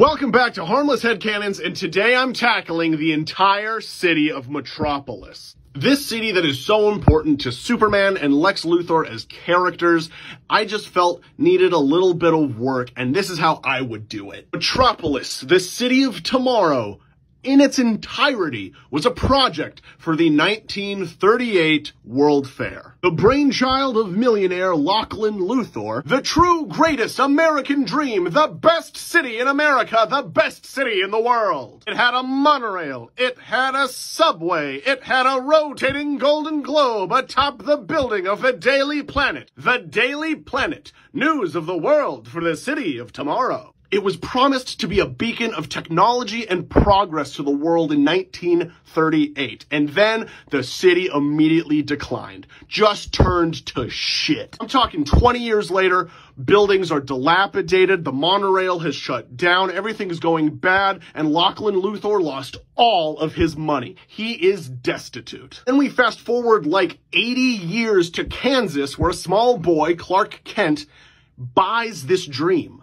Welcome back to Harmless Headcanons, and today I'm tackling the entire city of Metropolis. This city that is so important to Superman and Lex Luthor as characters, I just felt needed a little bit of work, and this is how I would do it. Metropolis, the city of tomorrow, in its entirety, was a project for the 1938 World Fair. The brainchild of millionaire Lachlan Luthor, the true greatest American dream, the best city in America, the best city in the world. It had a monorail, it had a subway, it had a rotating golden globe atop the building of the Daily Planet. The Daily Planet, news of the world for the city of tomorrow. It was promised to be a beacon of technology and progress to the world in 1938. And then the city immediately declined. Just turned to shit. I'm talking 20 years later, buildings are dilapidated, the monorail has shut down, everything is going bad, and Lachlan Luthor lost all of his money. He is destitute. Then we fast forward like 80 years to Kansas, where a small boy, Clark Kent, buys this dream.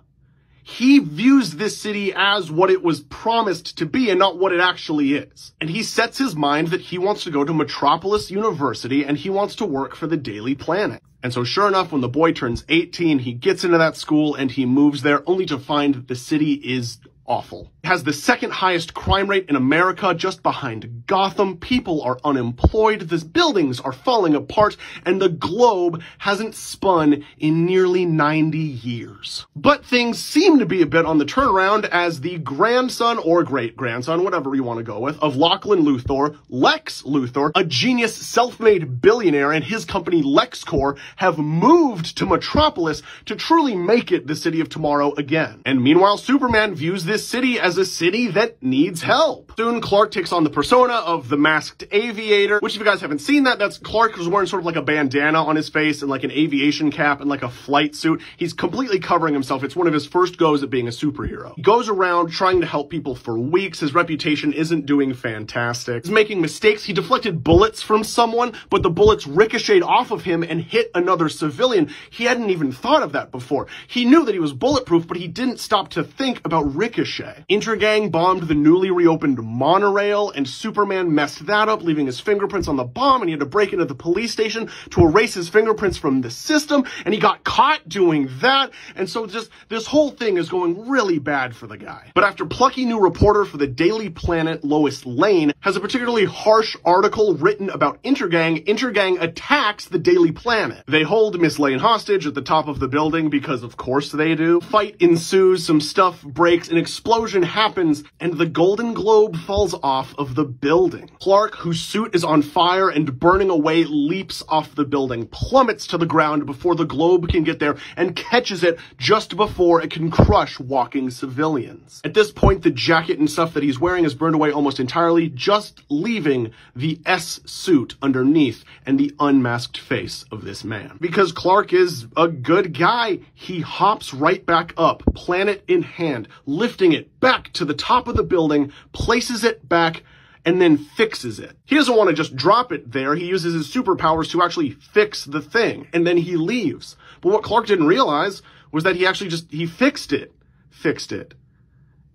He views this city as what it was promised to be and not what it actually is. And he sets his mind that he wants to go to Metropolis University and he wants to work for the Daily Planet. And so sure enough, when the boy turns 18, he gets into that school and he moves there only to find the city is awful. It has the second highest crime rate in America, just behind Gotham. People are unemployed, the buildings are falling apart, and the globe hasn't spun in nearly 90 years. But things seem to be a bit on the turnaround as the grandson or great-grandson, whatever you want to go with, of Lachlan Luthor, Lex Luthor, a genius self-made billionaire, and his company LexCorp have moved to Metropolis to truly make it the city of tomorrow again. And meanwhile, Superman views this city as a city that needs help. Soon, Clark takes on the persona of the masked aviator, which if you guys haven't seen that, that's Clark who's wearing sort of like a bandana on his face and like an aviation cap and like a flight suit. He's completely covering himself. It's one of his first goes at being a superhero. He goes around trying to help people for weeks. His reputation isn't doing fantastic. He's making mistakes. He deflected bullets from someone, but the bullets ricocheted off of him and hit another civilian. He hadn't even thought of that before. He knew that he was bulletproof, but he didn't stop to think about ricochet. Intergang bombed the newly reopened monorail, and Superman messed that up, leaving his fingerprints on the bomb, and he had to break into the police station to erase his fingerprints from the system, and he got caught doing that, and so just this whole thing is going really bad for the guy. But after plucky new reporter for the Daily Planet, Lois Lane, has a particularly harsh article written about Intergang attacks the Daily Planet. They hold Miss Lane hostage at the top of the building because of course they do. Fight ensues, some stuff breaks, an explosion happens, and the Golden Globe falls off of the building. Clark, whose suit is on fire and burning away, leaps off the building, plummets to the ground before the globe can get there, and catches it just before it can crush walking civilians. At this point, the jacket and stuff that he's wearing is burned away almost entirely, just leaving the S suit underneath and the unmasked face of this man. Because Clark is a good guy, he hops right back up, planet in hand, lifting it back to the top of the building, places it back, and then fixes it. He doesn't want to just drop it there. He uses his superpowers to actually fix the thing, and then he leaves. But what Clark didn't realize was that he fixed it.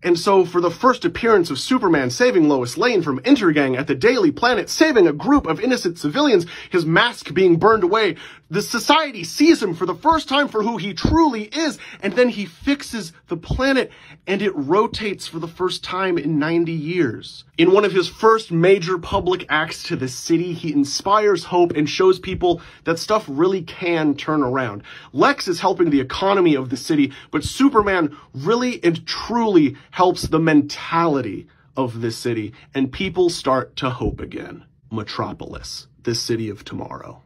And so for the first appearance of Superman saving Lois Lane from Intergang at the Daily Planet, saving a group of innocent civilians, his mask being burned away, the society sees him for the first time for who he truly is, and then he fixes the planet, and it rotates for the first time in 90 years. In one of his first major public acts to the city, he inspires hope and shows people that stuff really can turn around. Lex is helping the economy of the city, but Superman really and truly helps the mentality of this city, and people start to hope again. Metropolis, the city of tomorrow.